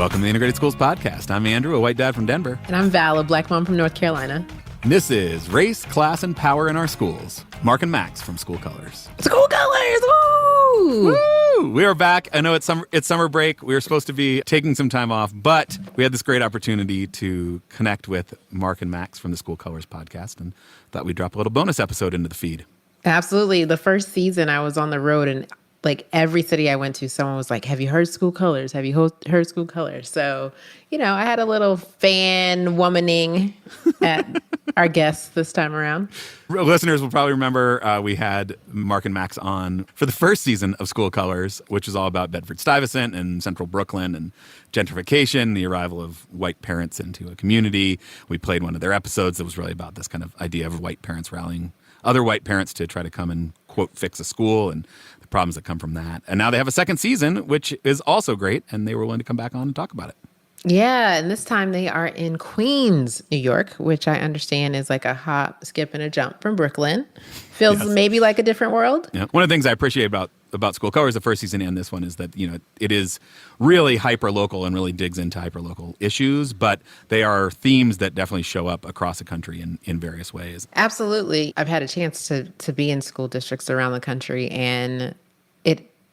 Welcome to the Integrated Schools Podcast. I'm Andrew, a white dad from Denver. And I'm Val, a black mom from North Carolina. And this is Race, Class, and Power in Our Schools. Mark and Max from School Colors. School Colors! Woo! Woo! We are back. I know it's summer break. We were supposed to be taking some time off, but we had this great opportunity to connect with Mark and Max from the School Colors podcast and thought we'd drop a little bonus episode into the feed. Absolutely. The first season I was on the road, and like every city I went to, someone was like, have you heard School Colors? Have you heard School Colors? So, I had a little fan womaning at our guests this time around. Listeners will probably remember we had Mark and Max on for the first season of School Colors, which is all about Bedford-Stuyvesant and central Brooklyn and gentrification, the arrival of white parents into a community. We played one of their episodes that was really about this kind of idea of white parents rallying other white parents to try to come and, quote, fix a school and the problems that come from that. And now they have a second season, which is also great, and they were willing to come back on and talk about it. Yeah, and this time they are in Queens, New York, which I understand is like a hop, skip, and a jump from Brooklyn. Feels maybe like a different world. Yeah. One of the things I appreciate about School Colors, the first season and this one, is that, it is really hyper-local and really digs into hyper-local issues, but they are themes that definitely show up across the country in various ways. Absolutely. I've had a chance to be in school districts around the country, and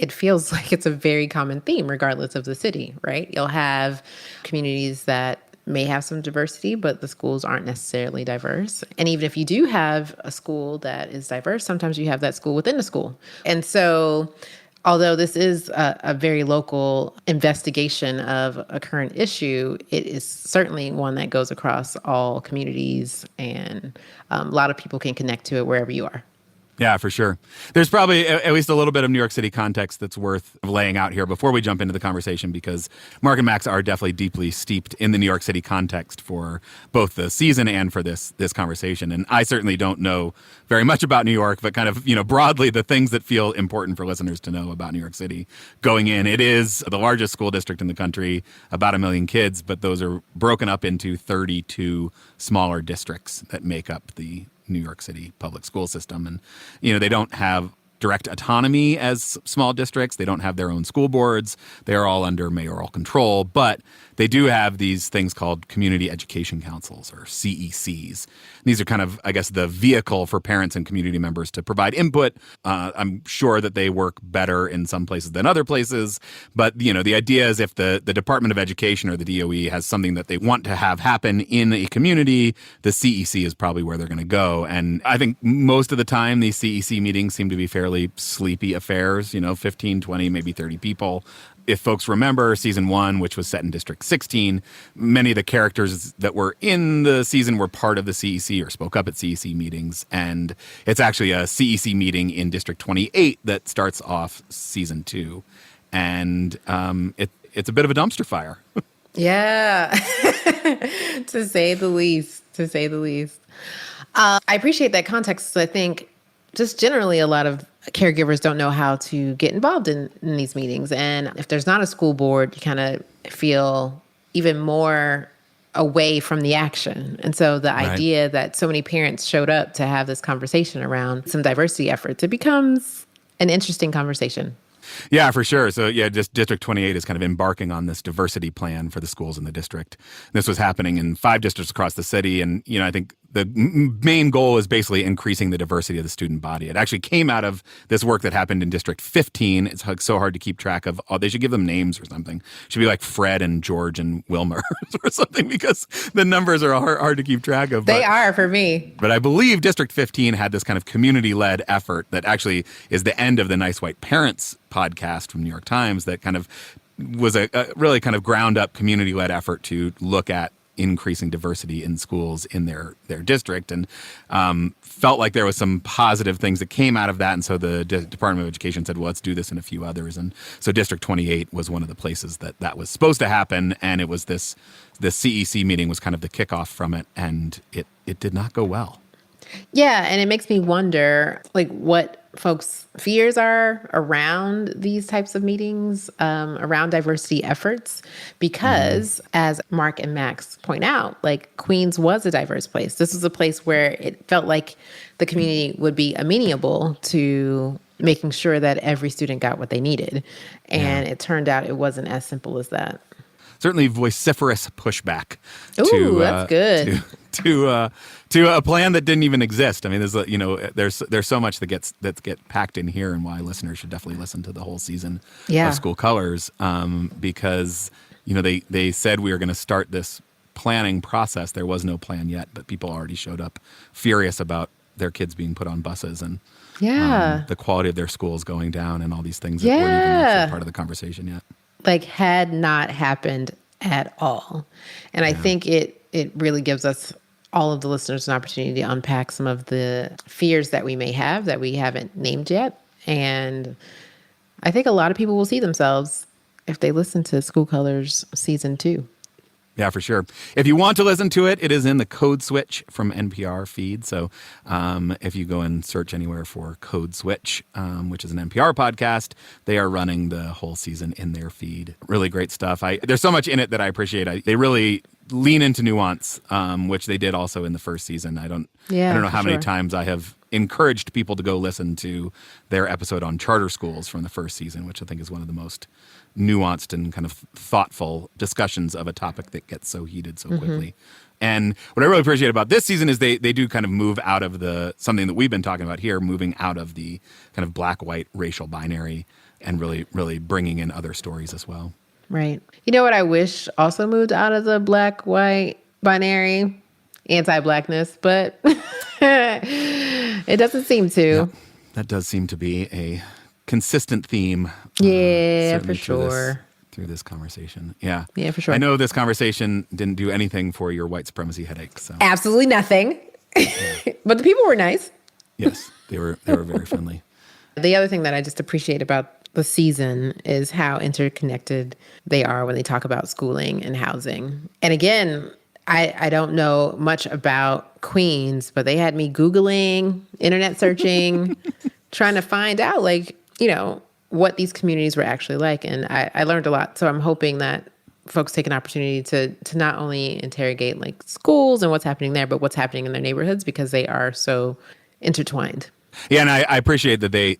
it feels like it's a very common theme regardless of the city, right? You'll have communities that may have some diversity, but the schools aren't necessarily diverse. And even if you do have a school that is diverse, sometimes you have that school within the school. And so although this is a very local investigation of a current issue, it is certainly one that goes across all communities, and a lot of people can connect to it wherever you are. Yeah, for sure. There's probably at least a little bit of New York City context that's worth laying out here before we jump into the conversation, because Mark and Max are definitely deeply steeped in the New York City context for both the season and for this conversation. And I certainly don't know very much about New York, but kind of, broadly the things that feel important for listeners to know about New York City going in. It is the largest school district in the country, about 1 million kids, but those are broken up into 32 smaller districts that make up the New York City public school system. And, they don't have direct autonomy as small districts. They don't have their own school boards. They are all under mayoral control, but they do have these things called community education councils, or CECs. These are kind of, I guess, the vehicle for parents and community members to provide input. I'm sure that they work better in some places than other places, but the idea is if the Department of Education or the DOE has something that they want to have happen in a community, the CEC is probably where they're going to go. And I think most of the time these CEC meetings seem to be fairly sleepy affairs, 15, 20, maybe 30 people. If folks remember season 1, which was set in District 16, many of the characters that were in the season were part of the CEC or spoke up at CEC meetings. And it's actually a CEC meeting in District 28 that starts off season 2. And it's a bit of a dumpster fire. Yeah, to say the least, I appreciate that context. I think just generally a lot of caregivers don't know how to get involved in these meetings. And if there's not a school board, you kind of feel even more away from the action. And so the idea that so many parents showed up to have this conversation around some diversity efforts, it becomes an interesting conversation. Yeah, for sure. So just District 28 is kind of embarking on this diversity plan for the schools in the district. This was happening in 5 districts across the city. And, I think the main goal is basically increasing the diversity of the student body. It actually came out of this work that happened in District 15. It's so hard to keep track of. Oh, they should give them names or something. It should be like Fred and George and Wilmer or something, because the numbers are hard to keep track of. They are for me. But I believe District 15 had this kind of community-led effort that actually is the end of the Nice White Parents podcast from New York Times that kind of was a really kind of ground-up community-led effort to look at increasing diversity in schools in their district, and felt like there was some positive things that came out of that. And so the Department of Education said, well, let's do this in a few others. And so District 28 was one of the places that was supposed to happen. And it was the CEC meeting was kind of the kickoff from it. And it did not go well. Yeah. And it makes me wonder, what folks' fears are around these types of meetings, around diversity efforts, because as Mark and Max point out, Queens was a diverse place. This was a place where it felt like the community would be amenable to making sure that every student got what they needed. And it turned out it wasn't as simple as that. certainly vociferous pushback Ooh, that's good. to a plan that didn't even exist. I mean, there's so much that gets packed in here, and why listeners should definitely listen to the whole season Yeah. of School Colors, because they said we were going to start this planning process. There was no plan yet, but people already showed up furious about their kids being put on buses and Yeah. the quality of their schools going down and all these things that weren't even actually part of the conversation yet. Like, had not happened at all. And I think it really gives us, all of the listeners, an opportunity to unpack some of the fears that we may have that we haven't named yet. And I think a lot of people will see themselves if they listen to School Colors Season 2. Yeah, for sure. If you want to listen to it, it is in the Code Switch from NPR feed. So if you go and search anywhere for Code Switch, which is an NPR podcast, they are running the whole season in their feed. Really great stuff. There's so much in it that I appreciate. They really lean into nuance, which they did also in the first season. I don't know how many times I have encouraged people to go listen to their episode on charter schools from the first season, which I think is one of the most nuanced and kind of thoughtful discussions of a topic that gets so heated so quickly. And what I really appreciate about this season is they do kind of move out of something that we've been talking about here, moving out of the kind of black-white racial binary and really, really bringing in other stories as well. Right. You know what I wish also moved out of the black-white binary? Anti-blackness, but it doesn't seem to. Yeah, that does seem to be a consistent theme. Yeah, for sure. Through this conversation. Yeah. Yeah, for sure. I know this conversation didn't do anything for your white supremacy headaches. So. Absolutely nothing. But the people were nice. Yes, they were very friendly. The other thing that I just appreciate about the season is how interconnected they are when they talk about schooling and housing. And again, I don't know much about Queens, but they had me Googling, internet searching, trying to find out, what these communities were actually like. And I learned a lot. So I'm hoping that folks take an opportunity to not only interrogate schools and what's happening there, but what's happening in their neighborhoods, because they are so intertwined. Yeah, and I appreciate that they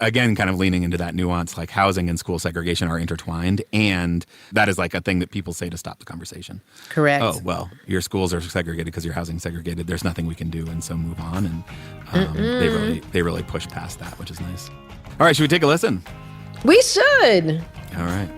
again, kind of leaning into that nuance, like housing and school segregation are intertwined, and that is a thing that people say to stop the conversation. Correct. Oh, well, your schools are segregated because your housing segregated. There's nothing we can do, and so move on. And they really push past that, which is nice. All right, should we take a listen? We should. All right.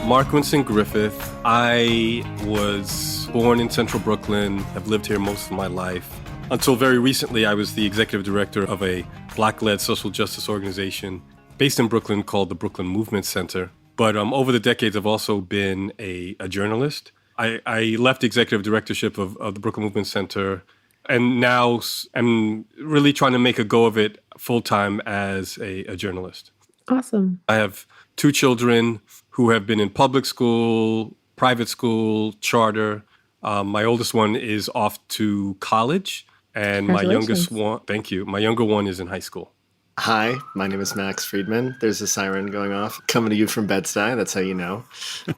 Mark Winston Griffith. I was born in central Brooklyn. I've lived here most of my life. Until very recently, I was the executive director of a Black-led social justice organization based in Brooklyn called the Brooklyn Movement Center. But over the decades, I've also been a journalist. I left the executive directorship of the Brooklyn Movement Center, and now I'm really trying to make a go of it full-time as a journalist. Awesome. I have 2 children who have been in public school, private school, charter. My oldest one is off to college, and my youngest one, thank you, my younger one is in high school. Hi, my name is Max Friedman. There's a siren going off. Coming to you from Bed-Stuy, that's how you know.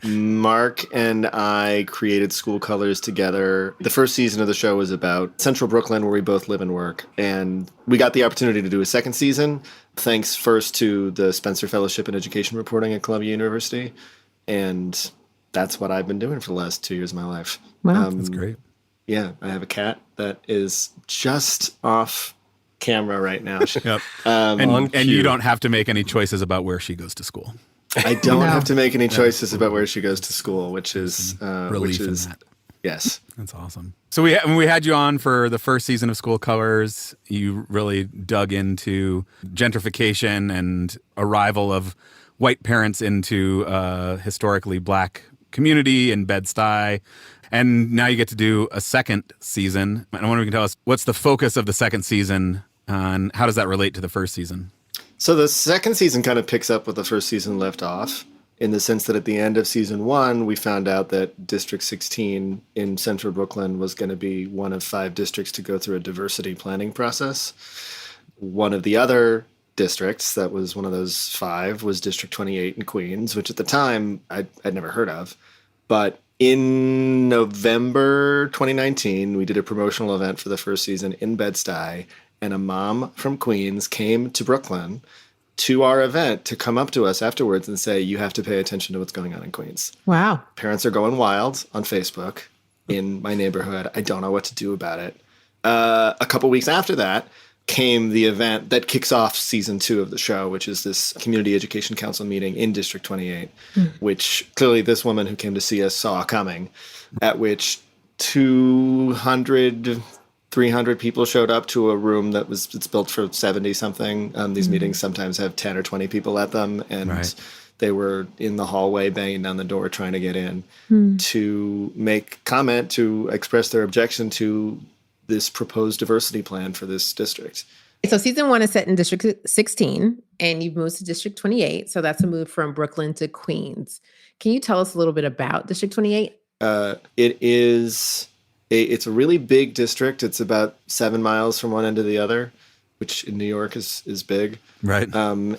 Mark and I created School Colors together. The first season of the show was about central Brooklyn, where we both live and work. And we got the opportunity to do a second season, thanks first to the Spencer Fellowship in Education Reporting at Columbia University. And that's what I've been doing for the last 2 years of my life. Wow. That's great. Yeah, I have a cat that is just off camera right now. Yep. And you don't have to make any choices about where she goes to school. I don't have to make any choices about where she goes to school, which is relief in that. Yes. That's awesome. So when we had you on for the first season of School Colors, you really dug into gentrification and arrival of white parents into historically black community in Bed-Stuy. And now you get to do a second season. I wonder if you can tell us what's the focus of the second season and how does that relate to the first season? So the second season kind of picks up what the first season left off, in the sense that at the end of season 1, we found out that District 16 in central Brooklyn was going to be one of 5 districts to go through a diversity planning process. One of the other districts that was one of those 5 was District 28 in Queens, which at the time I'd never heard of. But In November 2019, we did a promotional event for the first season in Bed-Stuy, and a mom from Queens came to Brooklyn to our event to come up to us afterwards and say, you have to pay attention to what's going on in Queens. Wow. Parents are going wild on Facebook in my neighborhood. I don't know what to do about it. A couple weeks after that came the event that kicks off season 2 of the show, which is this Community Education Council meeting in District 28, which clearly this woman who came to see us saw coming, at which 200, 300 people showed up to a room it's built for 70 something. These meetings sometimes have 10 or 20 people at them, and they were in the hallway banging down the door trying to get in to make comment, to express their objection to this proposed diversity plan for this district. So season 1 is set in District 16, and you've moved to District 28. So that's a move from Brooklyn to Queens. Can you tell us a little bit about District 28? It's a really big district. It's about 7 miles from one end to the other, which in New York is big. Right. And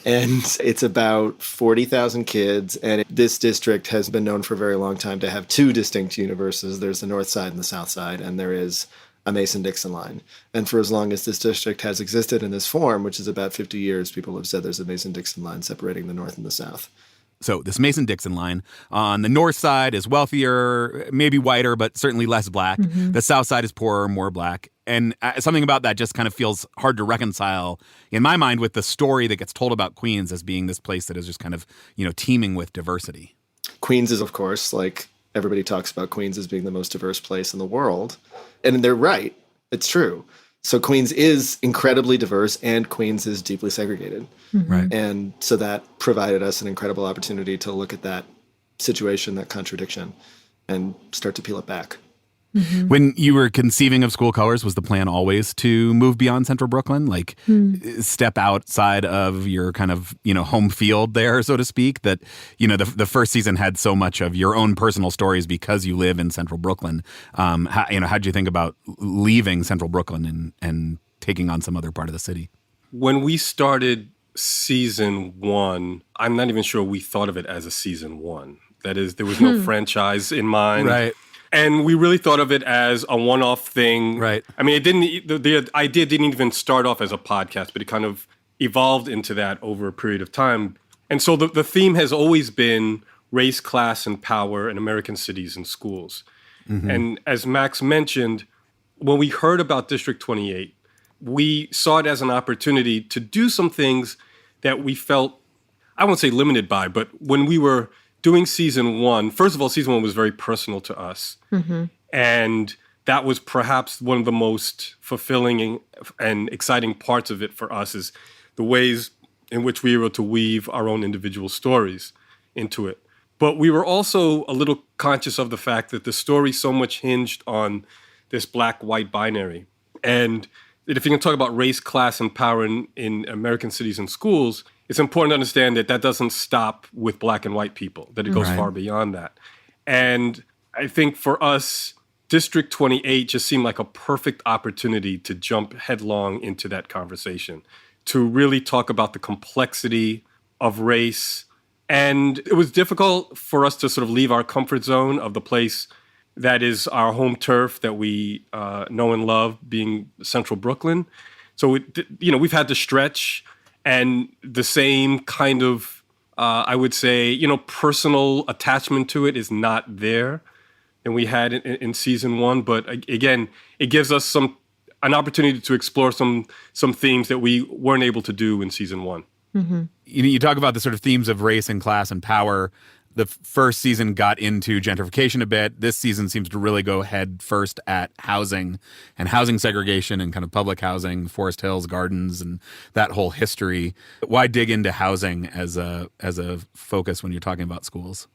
it's about 40,000 kids. And this district has been known for a very long time to have 2 distinct universes. There's the North Side and the South Side, and there is a Mason-Dixon line. And for as long as this district has existed in this form, which is about 50 years, people have said there's a Mason-Dixon line separating the North and the South. So this Mason-Dixon line on the north side is wealthier, maybe whiter, but certainly less black. The south side is poorer, more black. And something about that just kind of feels hard to reconcile in my mind with the story that gets told about Queens as being this place that is just kind of, teeming with diversity. Queens is, of course, like everybody talks about Queens as being the most diverse place in the world. And they're right. It's true. So Queens is incredibly diverse, and Queens is deeply segregated. Right. And so that provided us an incredible opportunity to look at that situation, that contradiction, and start to peel it back. When you were conceiving of School Colors, was the plan always to move beyond Central Brooklyn? Like step outside of your kind of, home field there, so to speak, that, the first season had so much of your own personal stories because you live in Central Brooklyn. How'd you think about leaving Central Brooklyn and taking on some other part of the city? When we started season 1, I'm not even sure we thought of it as a season 1. That is, there was no franchise in mind. Right. And we really thought of it as a one-off thing. Right. I mean, the idea didn't even start off as a podcast, but it kind of evolved into that over a period of time. And so the theme has always been race, class, and power in American cities and schools. And as Max mentioned, when we heard about District 28, we saw it as an opportunity to do some things that we felt, I won't say limited by, but when we were doing season 1, first of all, season 1 was very personal to us. And that was perhaps one of the most fulfilling and exciting parts of it for us, is the ways in which we were able to weave our own individual stories into it. But we were also a little conscious of the fact that the story so much hinged on this black-white binary. And if you can talk about race, class, and power in American cities and schools, it's important to understand that doesn't stop with black and white people, that it goes far beyond that. And I think for us, District 28 just seemed like a perfect opportunity to jump headlong into that conversation, to really talk about the complexity of race. And it was difficult for us to sort of leave our comfort zone of the place that is our home turf that we know and love, being Central Brooklyn. So, we've had to stretch, and the same kind of, I would say, personal attachment to it is not there than we had in season 1. But again, it gives us an opportunity to explore some themes that we weren't able to do in season 1. You talk about the sort of themes of race and class and power. The first season got into gentrification a bit. This season seems to really go head first at housing and housing segregation and kind of public housing, Forest Hills, Gardens, and that whole history. Why dig into housing as a focus when you're talking about schools?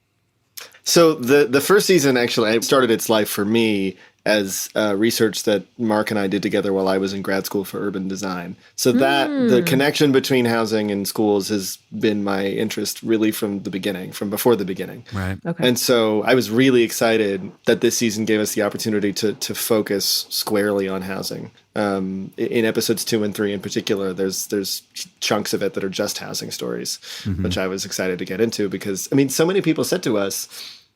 So the first season actually started its life for me as research that Mark and I did together while I was in grad school for urban design. So that the connection between housing and schools has been my interest really from the beginning, from before the beginning. Right. Okay. And so I was really excited that this season gave us the opportunity to focus squarely on housing. In episodes 2 and 3 in particular, there's chunks of it that are just housing stories, which I was excited to get into because, so many people said to us,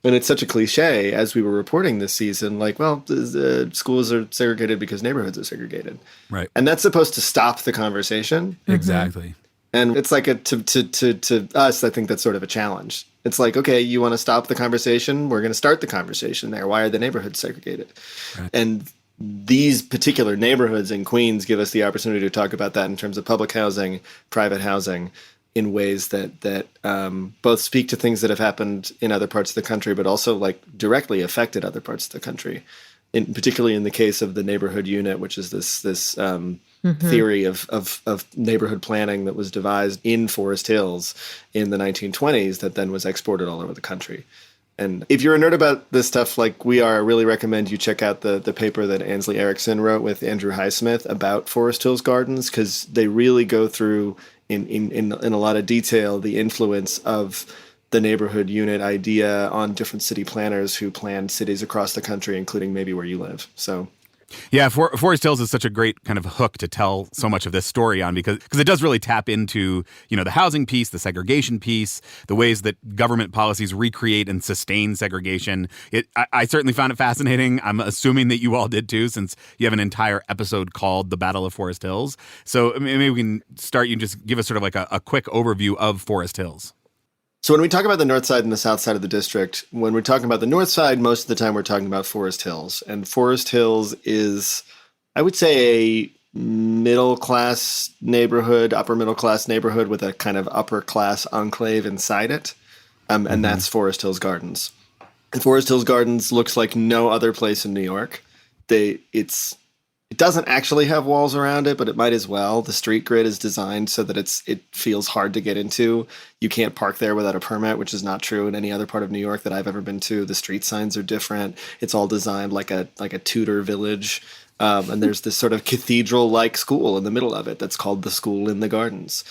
And it's such a cliche as we were reporting this season, like, well, the schools are segregated because neighborhoods are segregated. Right. And that's supposed to stop the conversation. Exactly. And it's like to us, I think that's sort of a challenge. It's like, okay, you want to stop the conversation? We're going to start the conversation there. Why are the neighborhoods segregated? Right. And these particular neighborhoods in Queens give us the opportunity to talk about that in terms of public housing, private housing, in ways that both speak to things that have happened in other parts of the country, but also like directly affected other parts of the country. Particularly in the case of the neighborhood unit, which is this theory of neighborhood planning that was devised in Forest Hills in the 1920s that then was exported all over the country. And if you're a nerd about this stuff like we are, I really recommend you check out the paper that Ansley Erickson wrote with Andrew Highsmith about Forest Hills Gardens, because they really go through in a lot of detail the influence of the neighborhood unit idea on different city planners who planned cities across the country, including maybe where you live. So, yeah, Forest Hills is such a great kind of hook to tell so much of this story on because it does really tap into, the housing piece, the segregation piece, the ways that government policies recreate and sustain segregation. I certainly found it fascinating. I'm assuming that you all did too, since you have an entire episode called The Battle of Forest Hills. So maybe we can start. You just give us sort of like a quick overview of Forest Hills. So when we talk about the north side and the south side of the district, when we're talking about the north side, most of the time we're talking about Forest Hills. And Forest Hills is, I would say, a middle-class neighborhood, upper-middle-class neighborhood with a kind of upper-class enclave inside it. And that's Forest Hills Gardens. And Forest Hills Gardens looks like no other place in New York. It doesn't actually have walls around it, but it might as well. The street grid is designed so that it feels hard to get into. You can't park there without a permit, which is not true in any other part of New York that I've ever been to. The street signs are different. It's all designed like a Tudor village. And there's this sort of cathedral-like school in the middle of it that's called the School in the Gardens.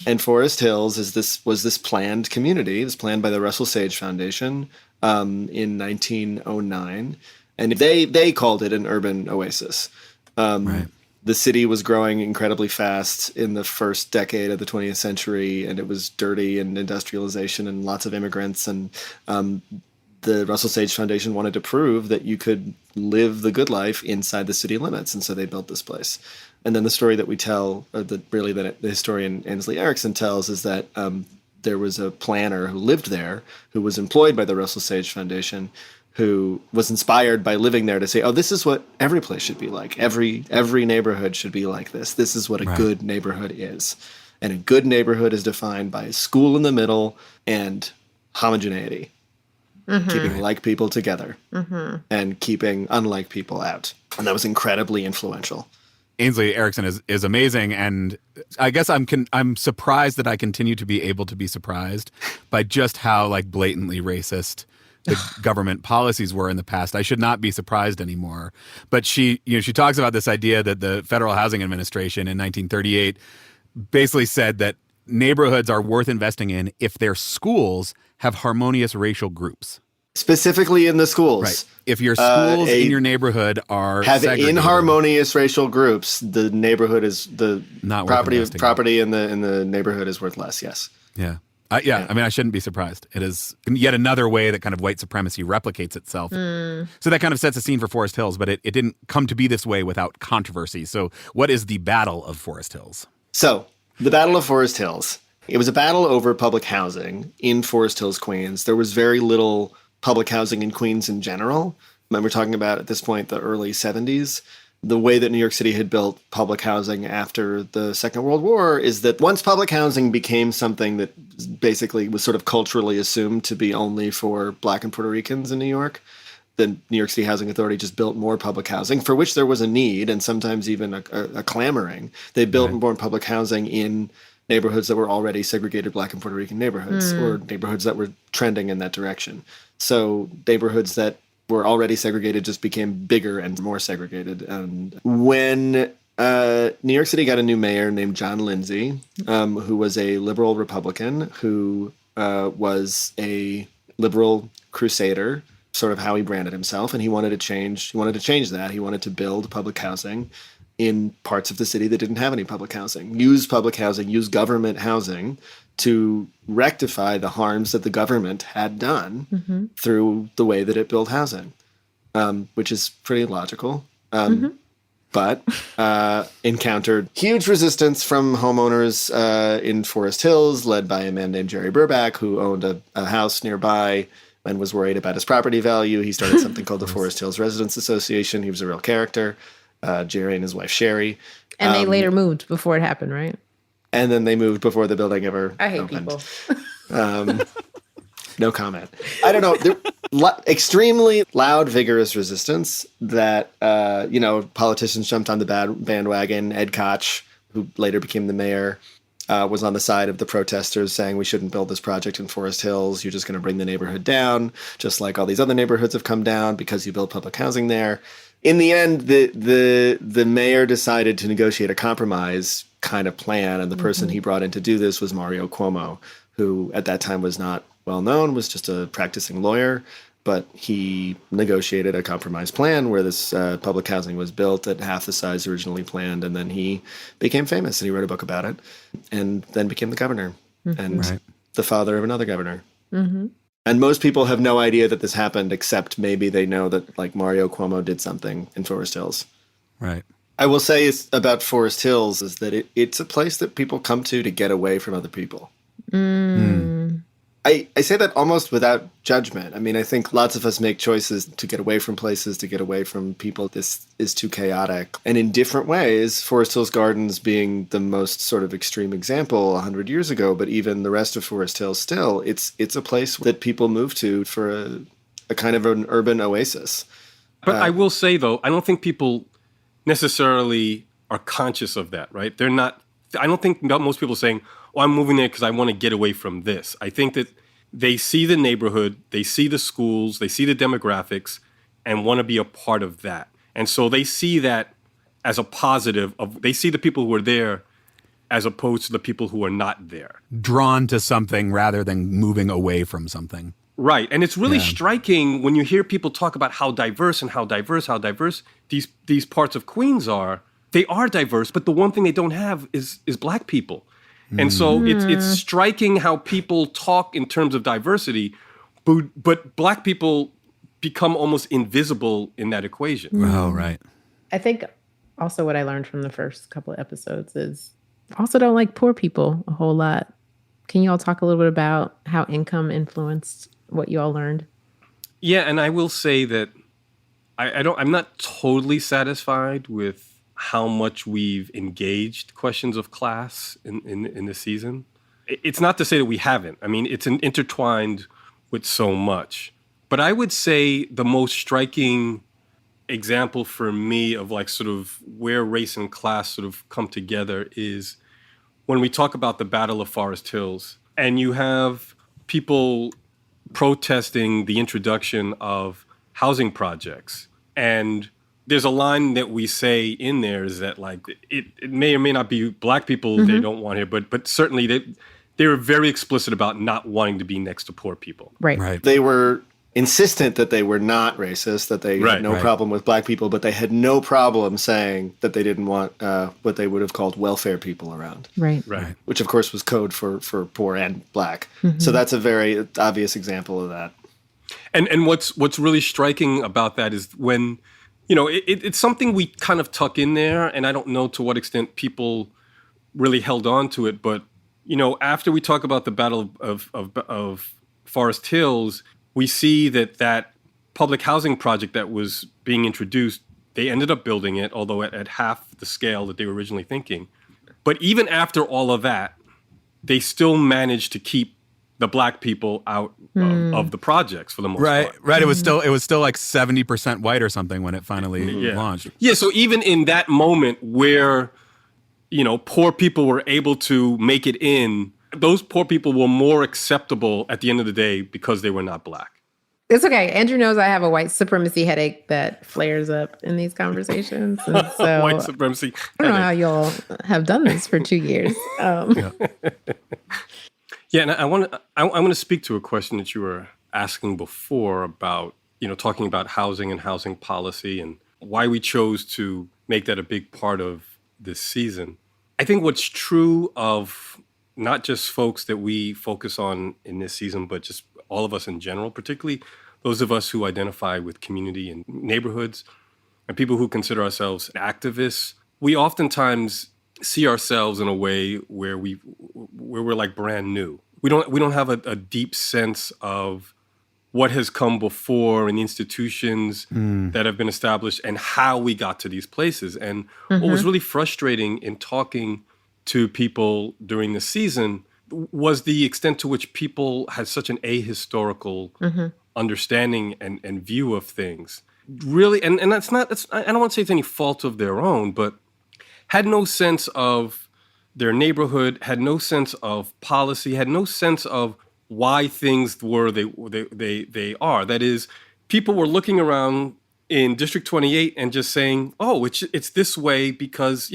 And Forest Hills was this planned community. It was planned by the Russell Sage Foundation in 1909. And they called it an urban oasis. Right. The city was growing incredibly fast in the first decade of the 20th century, and it was dirty and industrialization and lots of immigrants. And the Russell Sage Foundation wanted to prove that you could live the good life inside the city limits, and so they built this place. And then the story that we tell, or that the historian Ansley Erickson tells, is that there was a planner who lived there, who was employed by the Russell Sage Foundation, who was inspired by living there to say, oh, this is what every place should be like. Every neighborhood should be like this. This is what a good neighborhood is. And a good neighborhood is defined by a school in the middle and homogeneity. Keeping like people together and keeping unlike people out. And that was incredibly influential. Ansley Erickson is amazing, and I guess I'm surprised that I continue to be able to be surprised by just how like blatantly racist the government policies were in the past. I should not be surprised anymore. But she talks about this idea that the Federal Housing Administration in 1938 basically said that neighborhoods are worth investing in if their schools have harmonious racial groups. Specifically in the schools. Right. If your schools in your neighborhood have inharmonious racial groups, the neighborhood is the not property in the neighborhood is worth less. Yes. Yeah. I mean, I shouldn't be surprised. It is yet another way that kind of white supremacy replicates itself. So that kind of sets a scene for Forest Hills, but it didn't come to be this way without controversy. So what is the Battle of Forest Hills? So the Battle of Forest Hills, it was a battle over public housing in Forest Hills, Queens. There was very little public housing in Queens in general. And we're talking about, at this point, the early 70s. The way that New York City had built public housing after the Second World War is that once public housing became something that basically was sort of culturally assumed to be only for Black and Puerto Ricans in New York, the New York City Housing Authority just built more public housing, for which there was a need and sometimes even a clamoring. They built more public housing in neighborhoods that were already segregated Black and Puerto Rican neighborhoods, or neighborhoods that were trending in that direction. So neighborhoods that were already segregated just became bigger and more segregated. And when New York City got a new mayor named John Lindsay, who was a liberal Republican, who was a liberal crusader, sort of how he branded himself, and he wanted to change that. He wanted to build public housing in parts of the city that didn't have any public housing. Use public housing, use government housing to rectify the harms that the government had done through the way that it built housing, which is pretty logical. But encountered huge resistance from homeowners in Forest Hills, led by a man named Jerry Burback, who owned a house nearby and was worried about his property value. He started something called the Forest Hills Residents Association. He was a real character, Jerry and his wife, Sherry. And they later moved before it happened, right? And then they moved before the building ever I hate opened. people. No comment. I don't know. Extremely loud, vigorous resistance that, politicians jumped on the bandwagon. Ed Koch, who later became the mayor, was on the side of the protesters saying we shouldn't build this project in Forest Hills. You're just going to bring the neighborhood down, just like all these other neighborhoods have come down because you built public housing there. In the end, the mayor decided to negotiate a compromise kind of plan, and the person he brought in to do this was Mario Cuomo, who at that time was not well known, was just a practicing lawyer, but he negotiated a compromise plan where this public housing was built at half the size originally planned, and then he became famous, and he wrote a book about it, and then became the governor, and the father of another governor. And most people have no idea that this happened, except maybe they know that like Mario Cuomo did something in Forest Hills. Right. I will say about Forest Hills is that it's a place that people come to get away from other people. I say that almost without judgment. I mean, I think lots of us make choices to get away from places, to get away from people. This is too chaotic. And in different ways, Forest Hills Gardens being the most sort of extreme example 100 years ago, but even the rest of Forest Hills still, it's a place that people move to for a kind of an urban oasis. But I will say, though, I don't think people necessarily are conscious of that, right? They're not. I don't think most people are saying, "Oh, I'm moving there because I want to get away from this." I think that they see the neighborhood, they see the schools, they see the demographics, and want to be a part of that. And so they see that as a positive. They see the people who are there as opposed to the people who are not there. Drawn to something rather than moving away from something. Right. And it's really striking when you hear people talk about how diverse these parts of Queens are. They are diverse, but the one thing they don't have is Black people. And so it's striking how people talk in terms of diversity, but Black people become almost invisible in that equation. Oh, right. I think also what I learned from the first couple of episodes is I also don't like poor people a whole lot. Can you all talk a little bit about how income influenced what you all learned? Yeah, and I will say that I'm not totally satisfied with how much we've engaged questions of class in this season. It's not to say that we haven't. I mean, it's intertwined with so much. But I would say the most striking example for me of like sort of where race and class sort of come together is when we talk about the Battle of Forest Hills, and you have people protesting the introduction of housing projects. And there's a line that we say in there is that like it may or may not be Black people they don't want here, but certainly they were very explicit about not wanting to be next to poor people. Right. They were insistent that they were not racist, that they had no problem with Black people, but they had no problem saying that they didn't want what they would have called welfare people around. Right. Which, of course, was code for poor and Black. So that's a very obvious example of that. And what's really striking about that is when, it's something we kind of tuck in there, and I don't know to what extent people really held on to it, but, after we talk about the Battle of Forest Hills, we see that public housing project that was being introduced, they ended up building it, although at half the scale that they were originally thinking. But even after all of that, they still managed to keep the Black people out of the projects for the most part. Right. It was still like 70% white or something when it finally launched. Yeah. So even in that moment where, poor people were able to make it in, those poor people were more acceptable at the end of the day because they were not Black. It's okay. Andrew knows I have a white supremacy headache that flares up in these conversations. And so White supremacy. I don't know how y'all have done this for 2 years. Yeah, and I want to speak to a question that you were asking before about, talking about housing and housing policy and why we chose to make that a big part of this season. I think what's true of not just folks that we focus on in this season, but just all of us in general, particularly those of us who identify with community and neighborhoods and people who consider ourselves activists, we oftentimes see ourselves in a way where we're like brand new. We don't have a deep sense of what has come before and the institutions that have been established and how we got to these places. And what was really frustrating in talking to people during the season was the extent to which people had such an ahistorical understanding and view of things. Really, and I don't want to say it's any fault of their own, but had no sense of their neighborhood, had no sense of policy, had no sense of why things were they are. That is, people were looking around in District 28 and just saying, "Oh, it's this way because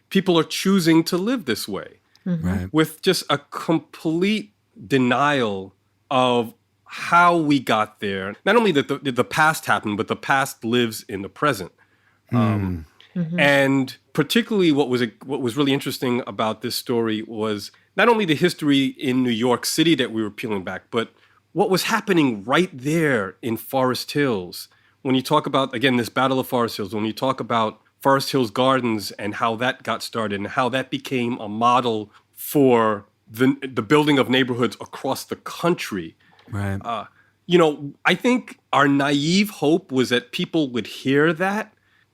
people are choosing to live this way," Right. with just a complete denial of how we got there. Not only that the past happened, but the past lives in the present. And particularly what was really interesting about this story was not only the history in New York City that we were peeling back, but what was happening right there in Forest Hills. When you talk about, again, this Battle of Forest Hills, when you talk about Forest Hills Gardens and how that got started and how that became a model for the building of neighborhoods across the country. Right. I think our naive hope was that people would hear that,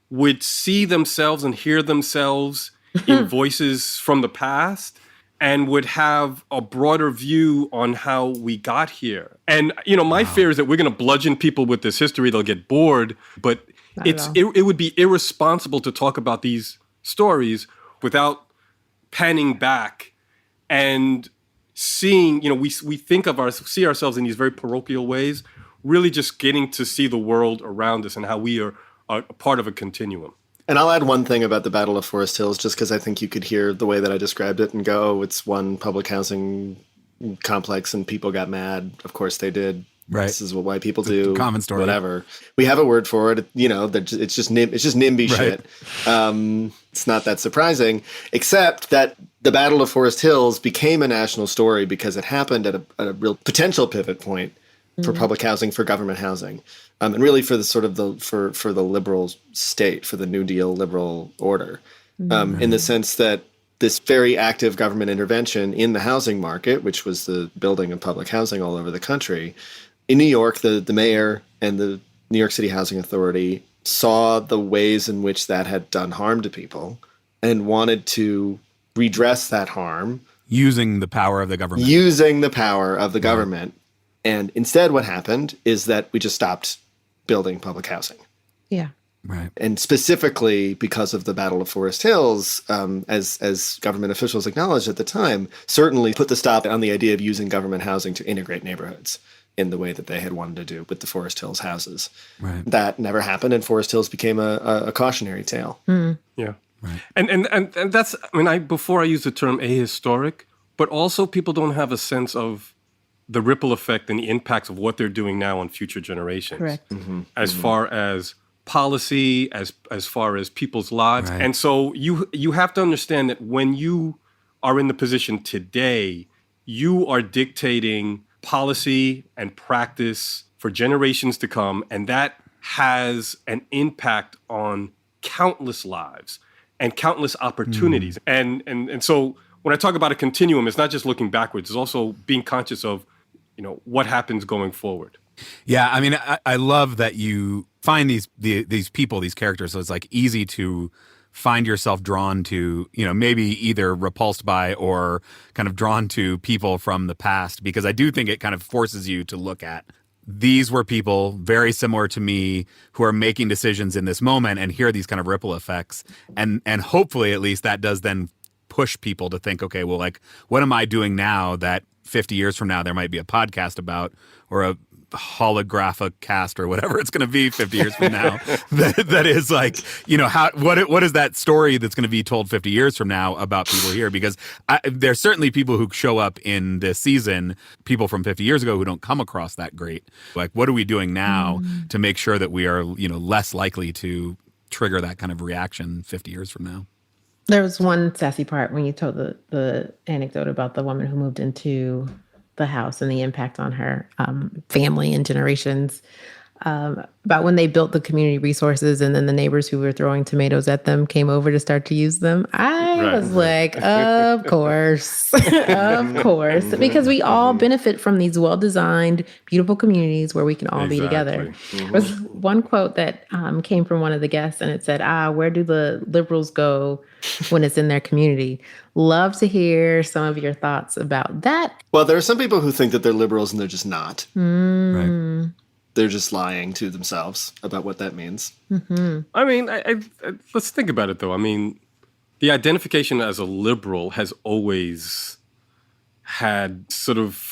would see themselves and hear themselves in voices from the past, and would have a broader view on how we got here. And, my fear is that we're going to bludgeon people with this history. They'll get bored, but it would be irresponsible to talk about these stories without panning back and seeing, we see ourselves in these very parochial ways, really just getting to see the world around us and how we are a part of a continuum. And I'll add one thing about the Battle of Forest Hills, just because I think you could hear the way that I described it and go, "Oh, it's one public housing complex and people got mad." Of course they did. Right. This is what white people do. Common story. Whatever. We have a word for it. It's just NIMBY Right. shit. It's not that surprising, except that the Battle of Forest Hills became a national story because it happened at a real potential pivot point for public housing, for government housing, and really for the sort of for the liberal state, for the New Deal liberal order, in the sense that this very active government intervention in the housing market, which was the building of public housing all over the country. In New York, the mayor and the New York City Housing Authority saw the ways in which that had done harm to people and wanted to redress that harm. Using the power of the government. And instead what happened is that we just stopped building public housing. Yeah. Right. And specifically because of the Battle of Forest Hills, as government officials acknowledged at the time, certainly put the stop on the idea of using government housing to integrate neighborhoods in the way that they had wanted to do with the Forest Hills houses. Right. That never happened, and Forest Hills became a cautionary tale. Yeah. Right. And that's, before I use the term ahistoric, but also people don't have a sense of the ripple effect and the impacts of what they're doing now on future generations. Correct. As far as policy, as far as people's lives. Right. And so you have to understand that when you are in the position today, you are dictating policy and practice for generations to come, and that has an impact on countless lives and countless opportunities. And so when I talk about a continuum, it's not just looking backwards, it's also being conscious of, what happens going forward. Yeah, I love that you find these people, these characters, so it's like easy to find yourself drawn to, maybe either repulsed by or kind of drawn to people from the past, because I do think it kind of forces you to look at, these were people very similar to me who are making decisions in this moment, and hear these kind of ripple effects. And hopefully at least that does then push people to think, okay, well, like, what am I doing now that 50 years from now there might be a podcast about, or a holographic cast or whatever it's going to be 50 years from now that is like, what is that story that's going to be told 50 years from now about people here? Because there's certainly people who show up in this season, people from 50 years ago, who don't come across that great. Like, what are we doing now to make sure that we are, less likely to trigger that kind of reaction 50 years from now. There was one sassy part when you told the anecdote about the woman who moved into the house and the impact on her family and generations. About when they built the community resources and then the neighbors who were throwing tomatoes at them came over to start to use them. I was like, of course, of course, because we all benefit from these well-designed, beautiful communities where we can all be together. There was one quote that came from one of the guests, and it said, where do the liberals go when it's in their community? Love to hear some of your thoughts about that. Well, there are some people who think that they're liberals and they're just not. Right. They're just lying to themselves about what that means. I mean, let's think about it, though. I mean, the identification as a liberal has always had sort of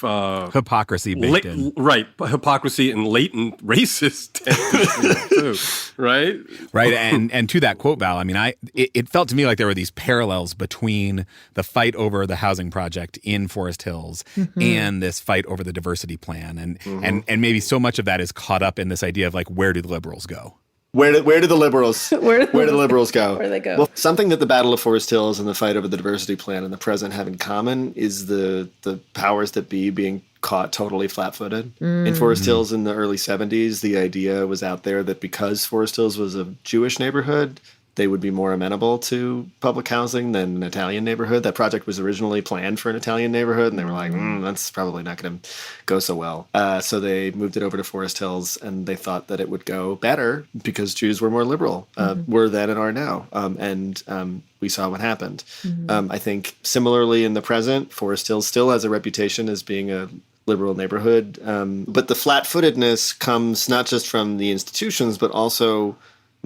hypocrisy baked in. Right. Hypocrisy and latent racist tendencies, too. Right? Right. And to that quote, Val, I mean, it felt to me like there were these parallels between the fight over the housing project in Forest Hills and this fight over the diversity plan. And maybe so much of that is caught up in this idea of like, where do the liberals go? Where do the liberals where do the liberals go? Where do they go? Well, something that the Battle of Forest Hills and the fight over the diversity plan and the present have in common is the powers that be being caught totally flat-footed. In Forest Hills in the early 70s, the idea was out there that because Forest Hills was a Jewish neighborhood, they would be more amenable to public housing than an Italian neighborhood. That project was originally planned for an Italian neighborhood, and they were like, that's probably not going to go so well. So they moved it over to Forest Hills, and they thought that it would go better because Jews were more liberal, were then and are now. And we saw what happened. I think similarly in the present, Forest Hills still has a reputation as being a liberal neighborhood. But the flat-footedness comes not just from the institutions, but also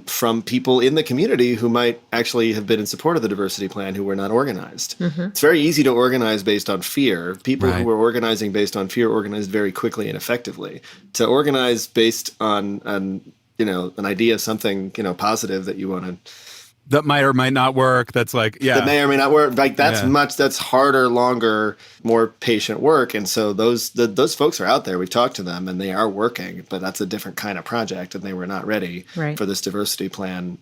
from people in the community who might actually have been in support of the diversity plan who were not organized. It's very easy to organize based on fear. People who were organizing based on fear organized very quickly and effectively. To organize based on an idea of something, positive that you want to... That might or might not work. That's like, yeah. That may or may not work. Like that's harder, longer, more patient work. And so those folks are out there. We've talked to them and they are working, but that's a different kind of project and they were not ready for this diversity plan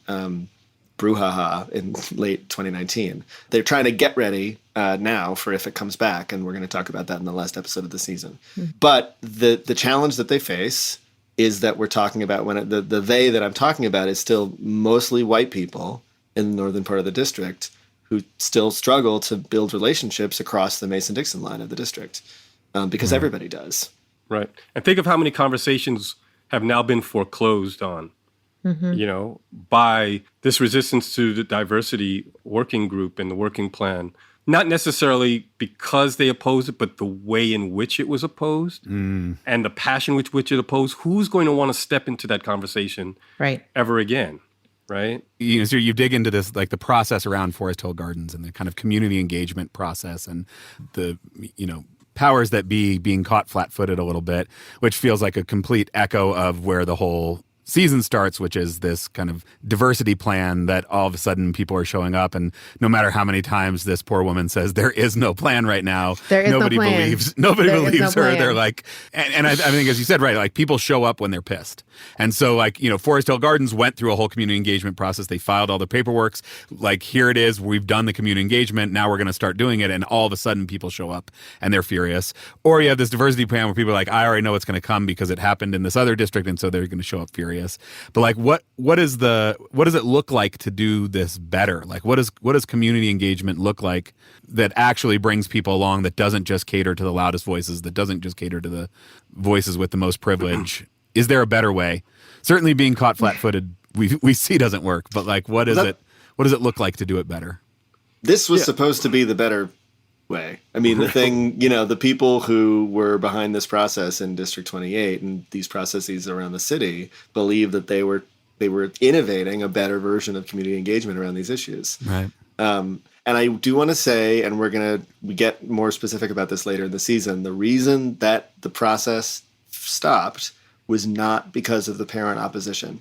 brouhaha in late 2019. They're trying to get ready now for if it comes back. And we're going to talk about that in the last episode of the season. But the challenge that they face is that we're talking about the they that I'm talking about is still mostly white people in the northern part of the district who still struggle to build relationships across the Mason-Dixon line of the district because everybody does. Right. And think of how many conversations have now been foreclosed on, by this resistance to the diversity working group and the working plan. Not necessarily because they opposed it, but the way in which it was opposed and the passion with which it opposed. Who's going to want to step into that conversation ever again? Right. So you dig into this, like the process around Forest Hill Gardens and the kind of community engagement process and the, powers that be being caught flat-footed a little bit, which feels like a complete echo of where the whole season starts, which is this kind of diversity plan that all of a sudden people are showing up, and no matter how many times this poor woman says there is no plan right now, nobody believes her. They're like, and I think as you said, right, like people show up when they're pissed. And so like, Forest Hill Gardens went through a whole community engagement process. They filed all the paperwork. Like, here it is. We've done the community engagement. Now we're going to start doing it. And all of a sudden people show up and they're furious. Or you have this diversity plan where people are like, I already know what's going to come because it happened in this other district. And so they're going to show up furious. But like, what does it look like to do this better? Like, what does community engagement look like that actually brings people along, that doesn't just cater to the loudest voices, that doesn't just cater to the voices with the most privilege? Is there a better way? Certainly being caught flat-footed, we see doesn't work, but like, what does it look like to do it better? This was supposed to be the better way. I mean, the thing, the people who were behind this process in District 28 and these processes around the city believed that they were innovating a better version of community engagement around these issues. Right. And I do want to say, and we get more specific about this later in the season, the reason that the process stopped was not because of the parent opposition.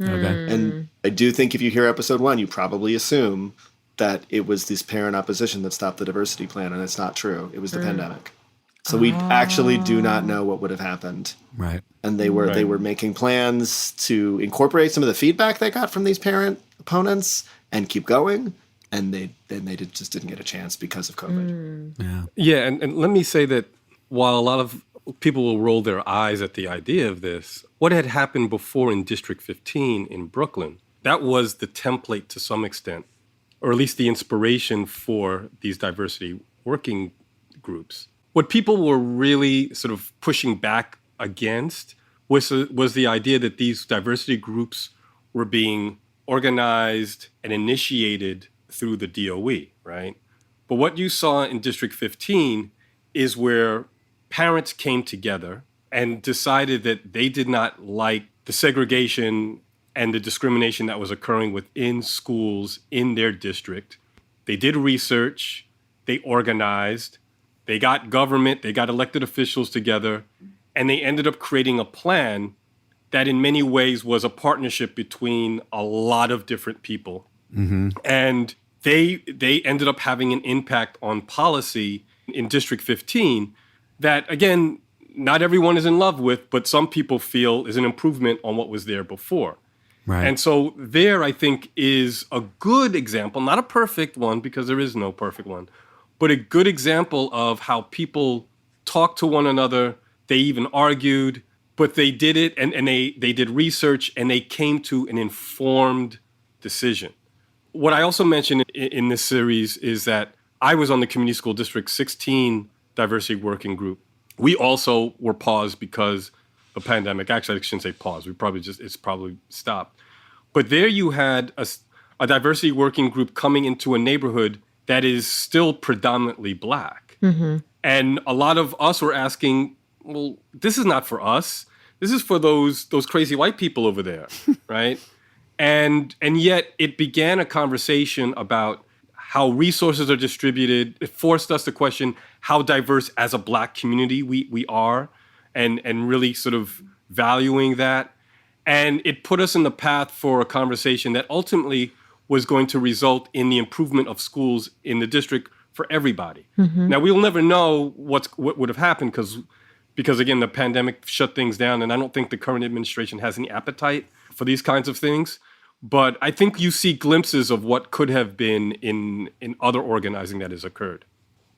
Okay. And I do think if you hear episode 1, you probably assume that it was this parent opposition that stopped the diversity plan, and it's not true. It was the pandemic. So we actually do not know what would have happened. Right. And they were making plans to incorporate some of the feedback they got from these parent opponents and keep going. And they just didn't get a chance because of COVID. Yeah, and let me say that while a lot of people will roll their eyes at the idea of this, what had happened before in District 15 in Brooklyn, that was the template to some extent, or at least the inspiration for these diversity working groups. What people were really sort of pushing back against was the idea that these diversity groups were being organized and initiated through the DOE, right? But what you saw in District 15 is where parents came together and decided that they did not like the segregation and the discrimination that was occurring within schools in their district. They did research, they organized, they got government, they got elected officials together, and they ended up creating a plan that in many ways was a partnership between a lot of different people. And they ended up having an impact on policy in District 15 that, again, not everyone is in love with, but some people feel is an improvement on what was there before. Right. And so there, I think, is a good example, not a perfect one because there is no perfect one, but a good example of how people talk to one another. They even argued, but they did it and they did research and they came to an informed decision. What I also mentioned in this series is that I was on the Community School District 16 Diversity Working Group. We also were paused because of the pandemic. Actually, I shouldn't say paused. It's probably stopped. But there you had a diversity working group coming into a neighborhood that is still predominantly Black. And a lot of us were asking, well, this is not for us. This is for those crazy white people over there, right? And yet it began a conversation about how resources are distributed. It forced us to question how diverse as a Black community we are and really sort of valuing that. And it put us in the path for a conversation that ultimately was going to result in the improvement of schools in the district for everybody. Now, we'll never know what would have happened because, again, the pandemic shut things down, and I don't think the current administration has any appetite for these kinds of things. But I think you see glimpses of what could have been in other organizing that has occurred.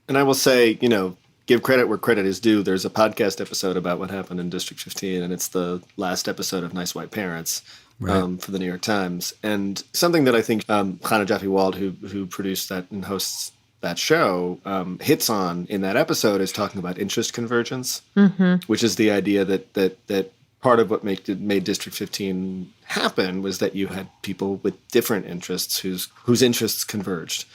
And I will say, give credit where credit is due. There's a podcast episode about what happened in District 15, and it's the last episode of Nice White Parents for the New York Times. And something that I think Chana Jaffe-Wald, who produced that and hosts that show, hits on in that episode is talking about interest convergence, which is the idea that part of what made District 15 happen was that you had people with different interests whose interests converged.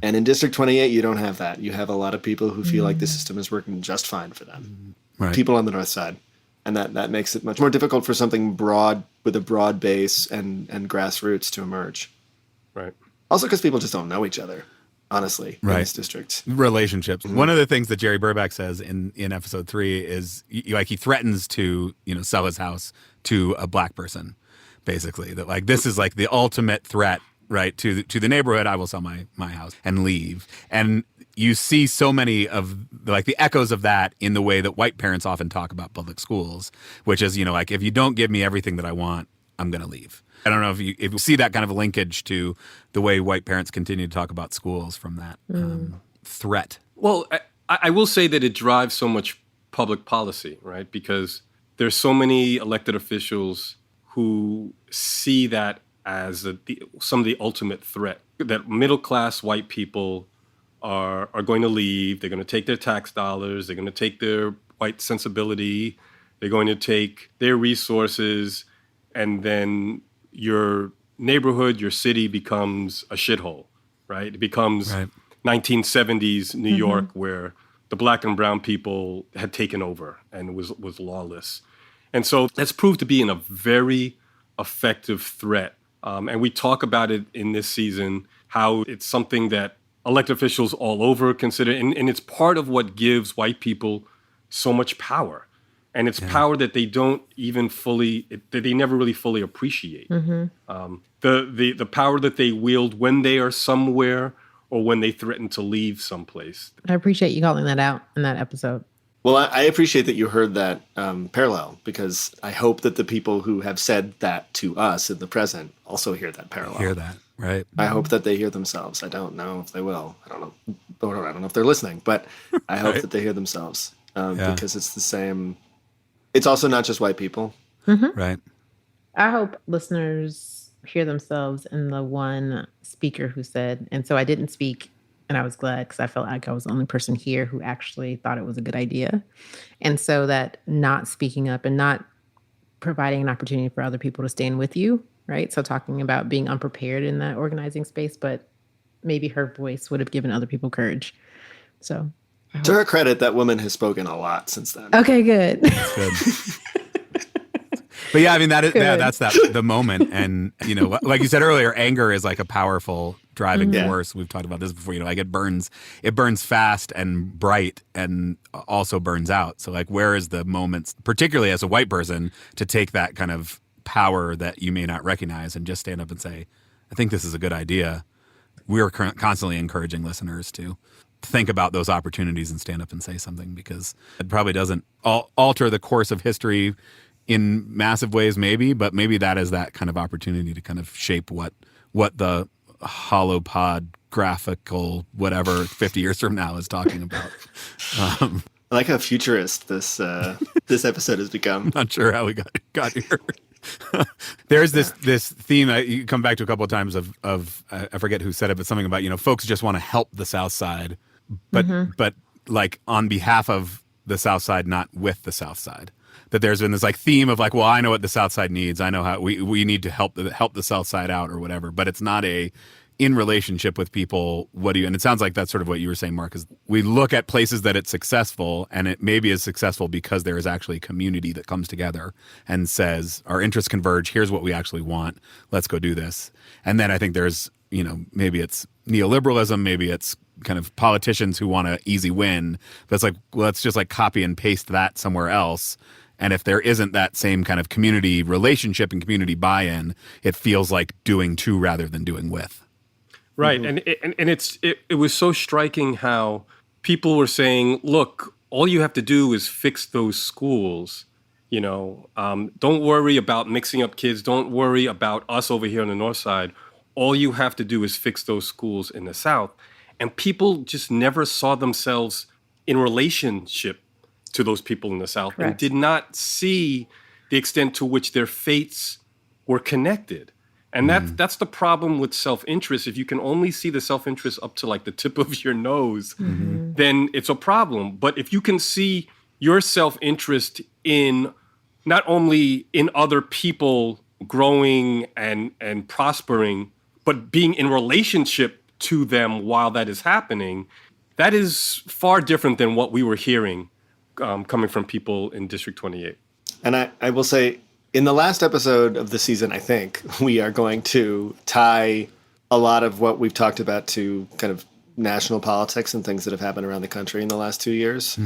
And in District 28, you don't have that. You have a lot of people who feel like the system is working just fine for them. Right. People on the north side. And that makes it much more difficult for something broad with a broad base and grassroots to emerge. Right. Also because people just don't know each other, honestly, in this district. Relationships. One of the things that Jerry Burback says in episode 3 is he threatens to, sell his house to a Black person, basically. That this is the ultimate threat, right, to the neighborhood. I will sell my house and leave. And you see so many of the echoes of that in the way that white parents often talk about public schools, which is, if you don't give me everything that I want, I'm going to leave. I don't know if you see that kind of a linkage to the way white parents continue to talk about schools from that threat. Well, I will say that it drives so much public policy, right? Because there's so many elected officials who see that as some of the ultimate threat, that middle-class white people are going to leave. They're going to take their tax dollars. They're going to take their white sensibility. They're going to take their resources, and then your neighborhood, your city becomes a shithole, right? It becomes 1970s New York where the Black and brown people had taken over and was lawless. And so that's proved to be a very effective threat. And we talk about it in this season, how it's something that elected officials all over consider, and it's part of what gives white people so much power. And it's power that they don't even that they never really fully appreciate. The power that they wield when they are somewhere or when they threaten to leave someplace. I appreciate you calling that out in that episode. Well, I appreciate that you heard that parallel, because I hope that the people who have said that to us in the present also hear that parallel. Hear that, right? I hope that they hear themselves. I don't know if they will. I don't know. I don't know if they're listening, but I hope Right. that they hear themselves Yeah. because it's the same. It's also not just white people. Right. I hope listeners hear themselves in the one speaker who said, and so I didn't speak, and I was glad because I felt like I was the only person here who actually thought it was a good idea. And so that not speaking up and not providing an opportunity for other people to stand with you, right? So talking about being unprepared in that organizing space, but maybe her voice would have given other people courage. So, To her credit, that woman has spoken a lot since then. okay, good. Good. But yeah, I mean, Good. that's the moment. And, like you said earlier, anger is like a powerful driving Yeah. force. We've talked about this before, like it burns fast and bright and also burns out. So like, where is the moments, particularly as a white person, to take that kind of power that you may not recognize and just stand up and say, I think this is a good idea. We're constantly encouraging listeners to think about those opportunities and stand up and say something, because it probably doesn't alter the course of history in massive ways, maybe, but maybe that is that kind of opportunity to kind of shape what the holopod graphical whatever 50 years from now is talking about. I like how futurist this episode has become. Not sure how we got here. There's this theme you come back to a couple of times of I forget who said it, but something about folks just want to help the South Side, but like on behalf of the South Side, not with the South Side. That there's been this like theme of like, well, I know what the South Side needs. I know how we need to help the South Side out or whatever. But it's not in relationship with people. And it sounds like that's sort of what you were saying, Mark, is we look at places that it's successful, and it maybe is successful because there is actually a community that comes together and says, our interests converge. Here's what we actually want. Let's go do this. And then I think there's, maybe it's neoliberalism, maybe it's kind of politicians who want an easy win. But it's like, well, let's just like copy and paste that somewhere else. And if there isn't that same kind of community relationship and community buy-in, it feels like doing to rather than doing with. Right. And it was so striking how people were saying, look, all you have to do is fix those schools. Don't worry about mixing up kids. Don't worry about us over here on the North Side. All you have to do is fix those schools in the South. And people just never saw themselves in relationship to those people in the South. Correct. And did not see the extent to which their fates were connected. And that's the problem with self-interest. If you can only see the self-interest up to like the tip of your nose, then it's a problem. But if you can see your self-interest in not only in other people growing and prospering, but being in relationship to them while that is happening, that is far different than what we were hearing coming from people in District 28. And I will say, in the last episode of the season, I think we are going to tie a lot of what we've talked about to kind of national politics and things that have happened around the country in the last 2 years.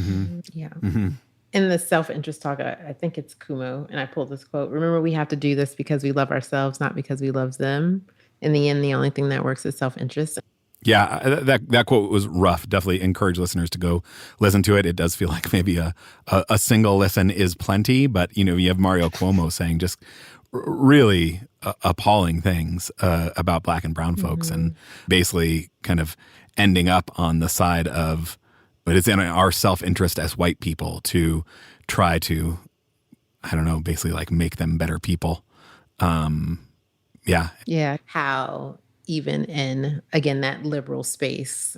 Yeah. In the self-interest talk, I think it's Kumo, and I pulled this quote. Remember, we have to do this because we love ourselves, not because we love them. In the end, the only thing that works is self-interest. Yeah, that quote was rough. Definitely encourage listeners to go listen to it. It does feel like maybe a single listen is plenty, but you have Mario Cuomo saying just really appalling things about Black and brown folks, and basically kind of ending up on the side of, but it's in our self-interest as white people to try to, I don't know, basically like make them better people. Yeah. How even in, again, that liberal space,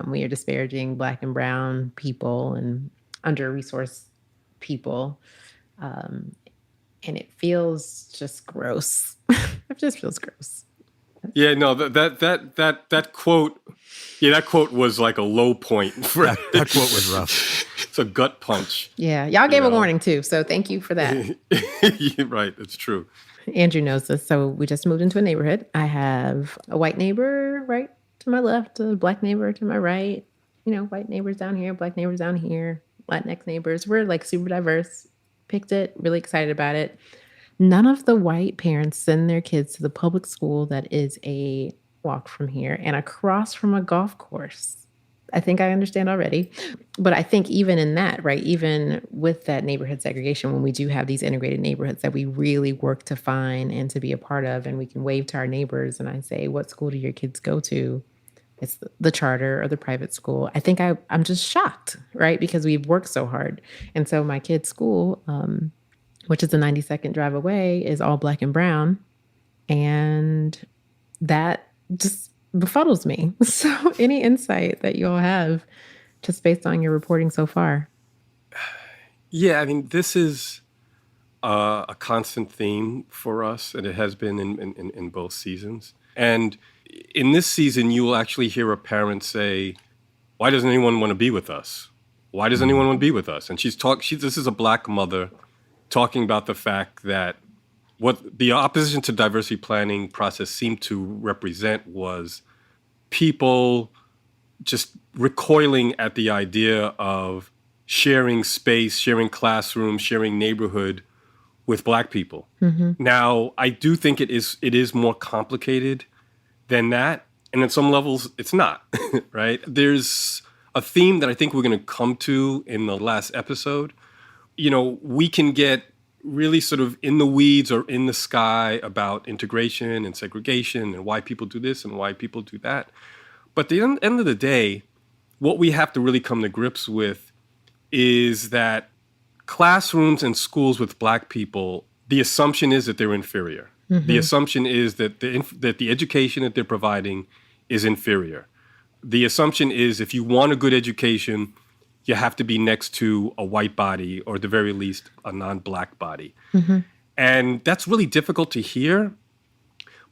we are disparaging Black and brown people and under-resourced people. And it feels just gross. It just feels gross. Yeah, no, that quote, that quote was like a low point. That quote was rough. It's a gut punch. Yeah. Y'all gave a warning too. So thank you for that. Right, it's true. Andrew knows this. So we just moved into a neighborhood. I have a white neighbor right to my left, a Black neighbor to my right, white neighbors down here, Black neighbors down here, Latinx neighbors. We're like super diverse. Picked it, really excited about it. None of the white parents send their kids to the public school that is a walk from here and across from a golf course. I think I understand already. But I think even in that, right, even with that neighborhood segregation, when we do have these integrated neighborhoods that we really work to find and to be a part of, and we can wave to our neighbors and I say, what school do your kids go to? It's the charter or the private school. I think I'm just shocked, right? Because we've worked so hard. And so my kid's school, which is a 90-second drive away, is all Black and brown. And that just befuddles me. So any insight that you all have just based on your reporting so far? Yeah, I mean, this is a constant theme for us, and it has been in both seasons. And in this season, you will actually hear a parent say, why doesn't anyone want to be with us? Why does anyone want to be with us? And this is a Black mother talking about the fact that what the opposition to diversity planning process seemed to represent was people just recoiling at the idea of sharing space, sharing classrooms, sharing neighborhood with Black people. Mm-hmm. Now, I do think it is more complicated than that. And at some levels, it's not, right? There's a theme that I think we're going to come to in the last episode. We can get really sort of in the weeds or in the sky about integration and segregation and why people do this and why people do that. But at the end of the day, what we have to really come to grips with is that classrooms and schools with Black people, the assumption is that they're inferior. Mm-hmm. The assumption is that the education that they're providing is inferior. The assumption is if you want a good education, you have to be next to a white body or at the very least a non-Black body. Mm-hmm. And that's really difficult to hear,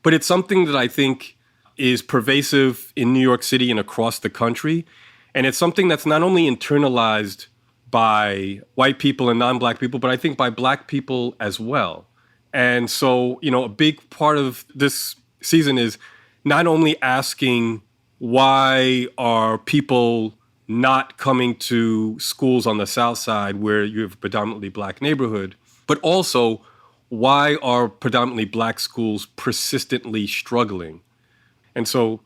but it's something that I think is pervasive in New York City and across the country. And it's something that's not only internalized by white people and non-Black people, but I think by Black people as well. And so, a big part of this season is not only asking why are people not coming to schools on the South Side where you have a predominantly Black neighborhood, but also why are predominantly Black schools persistently struggling? And so,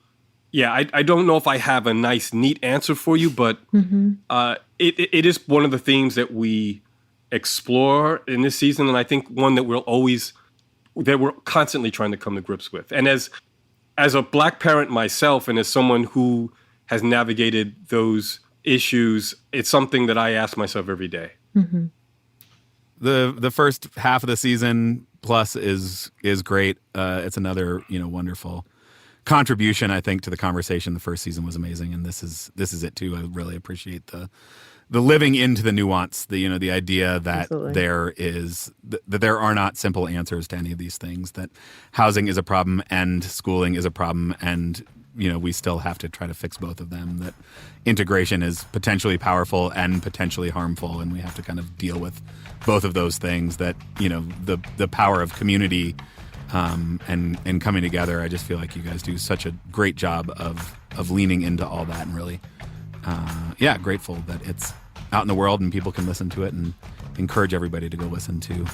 yeah, I don't know if I have a nice, neat answer for you, but it is one of the themes that we explore in this season, and I think one that we're constantly trying to come to grips with. And as a Black parent myself, and as someone who has navigated those issues, it's something that I ask myself every day. Mm-hmm. The first half of the season plus is great. It's another wonderful contribution, I think, to the conversation. The first season was amazing, and this is it too. I really appreciate the living into the nuance, the idea that there are not simple answers to any of these things, that housing is a problem and schooling is a problem, and we still have to try to fix both of them, that integration is potentially powerful and potentially harmful, and we have to kind of deal with both of those things, that the power of community and coming together. I just feel like you guys do such a great job of leaning into all that, and really grateful that it's out in the world and people can listen to it, and encourage everybody to go listen to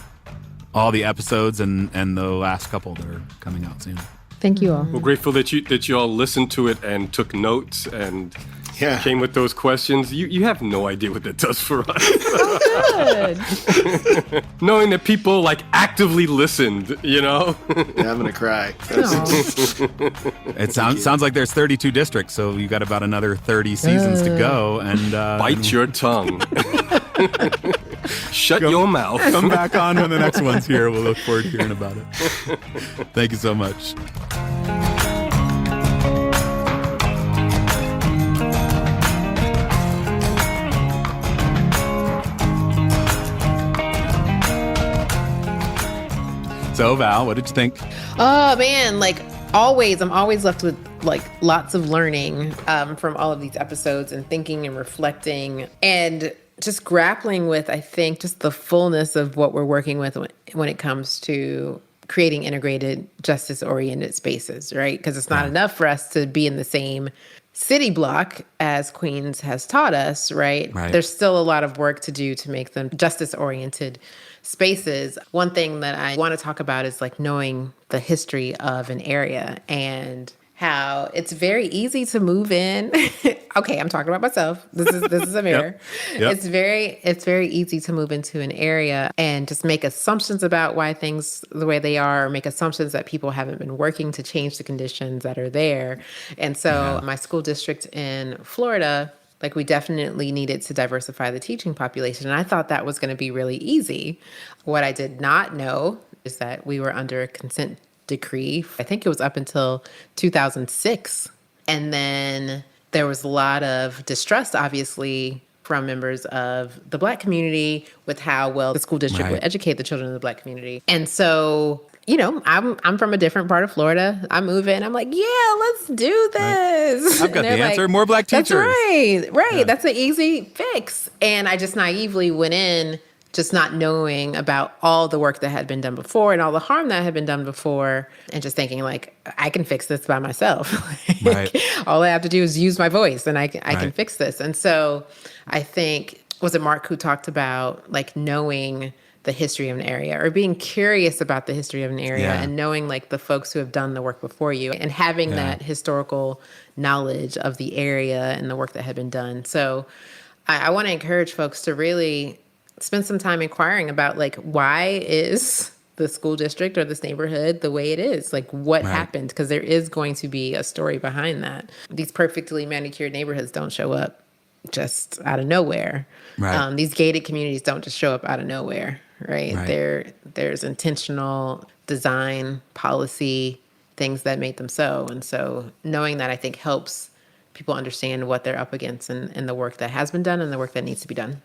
all the episodes and the last couple that are coming out soon. Thank you all. We're grateful that you all listened to it and took notes and came with those questions. You have no idea what that does for us. Oh, good. Knowing that people actively listened, Yeah, I'm gonna cry. It sounds like there's 32 districts, so you got about another 30 seasons to go. And bite your tongue. Shut your mouth. Come back on when the next one's here. We'll look forward to hearing about it. Thank you so much. So, Val, what did you think? Oh, man. I'm always left with lots of learning from all of these episodes, and thinking and reflecting and just grappling with, I think, just the fullness of what we're working with when it comes to creating integrated, justice-oriented spaces, right? Because it's not enough for us to be in the same city block as Queens has taught us, right? There's still a lot of work to do to make them justice-oriented spaces. One thing that I want to talk about is knowing the history of an area and how it's very easy to move in okay, I'm talking about myself. This is a mirror. Yep. It's very easy to move into an area and just make assumptions about why things the way they are, or make assumptions that people haven't been working to change the conditions that are there. And so my school district in Florida, like, we definitely needed to diversify the teaching population. And I thought that was going to be really easy. What I did not know is that we were under a consent decree. I think it was up until 2006. And then there was a lot of distrust, obviously, from members of the Black community with how well the school district would educate the children of the Black community. And so, you know, I'm from a different part of Florida. I move in. I'm like, yeah, let's do this. I've got the answer. More Black teachers. That's right. Yeah. That's an easy fix. And I just naively went in, just not knowing about all the work that had been done before and all the harm that had been done before, and just thinking, like, I can fix this by myself. Right. All I have to do is use my voice, and I can fix this. And so I think, was it Mark who talked about, like, knowing the history of an area, or being curious about the history of an area, and knowing, like, the folks who have done the work before you, and having that historical knowledge of the area and the work that had been done. So I want to encourage folks to really spend some time inquiring about, like, why is the school district or this neighborhood the way it is? Like, what happened? Because there is going to be a story behind that. These perfectly manicured neighborhoods don't show up just out of nowhere. Right. These gated communities don't just show up out of nowhere, right? There's intentional design, policy, things that made them so. And so knowing that, I think, helps people understand what they're up against, and the work that has been done and the work that needs to be done.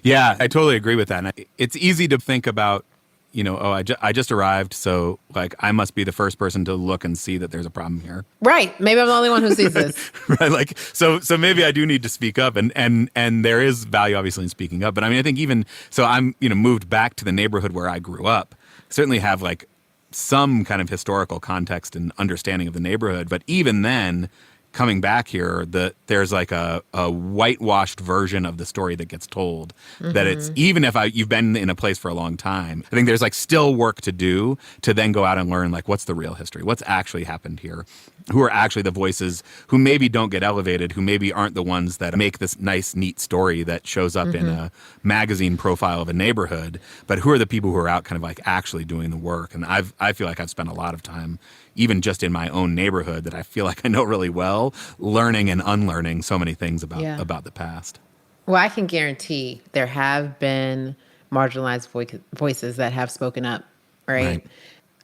Yeah, I totally agree with that. And it's easy to think about, you know, I just arrived, so, like, I must be the first person to look and see that there's a problem here. Right. Maybe I'm the only one who sees this. Right. Like, so maybe I do need to speak up, and there is value, obviously, in speaking up. But I mean, I think even so, I'm, you know, moved back to the neighborhood where I grew up. Certainly have, like, some kind of historical context and understanding of the neighborhood. But even then, coming back here, there's like a whitewashed version of the story that gets told. That it's, even if you've been in a place for a long time, I think there's, like, still work to do to then go out and learn, like, what's the real history, what's actually happened here, who are actually the voices who maybe don't get elevated, who maybe aren't the ones that make this nice, neat story that shows up in a magazine profile of a neighborhood, but who are the people who are out kind of, like, actually doing the work. And I feel like I've spent a lot of time, even just in my own neighborhood that I feel like I know really well, learning and unlearning so many things about the past. Well, I can guarantee there have been marginalized voices that have spoken up, right?